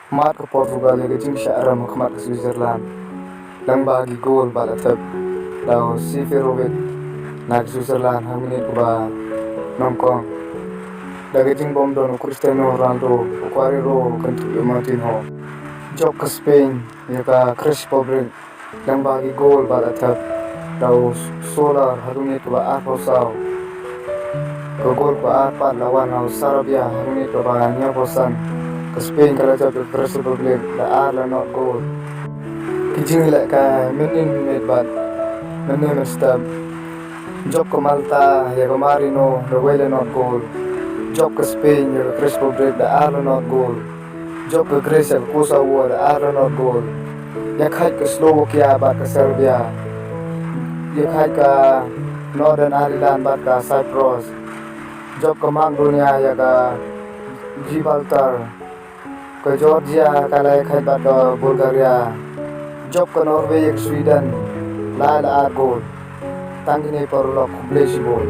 mat ke Portugal ya jing syara mat ke Switzerland lang bagi gol bala tab daw Seferovic nak Switzerland hamini ba nongkong daga jing bom don Cristiano Ronaldo kwari ro kan tu Martinho job ke Spain ya ka Crespo Brink lang bagi gol bala tab daw Solar hamini ba Arposao ke gol ba Arpat lawan au Sarabia hamini ba nya bosan ke Spain kalau jab Crespo Brink la la not goal kijing la ka menin med bat menin stab job ke Malta ya ke Marino the well not goal job ke Spain ya ke Crespo Brink the not goal job ke Greece ya ke Kosovo the not goal ya khai ke Slovakia bat ke Serbia ya khai ke Northern Ireland bat ke Cyprus job ke Macedonia ya ke Gibraltar ke Georgia kala ya khai bat ke Bulgaria job ke Norway ya ke Sweden la goal tangini por lo kublesi bol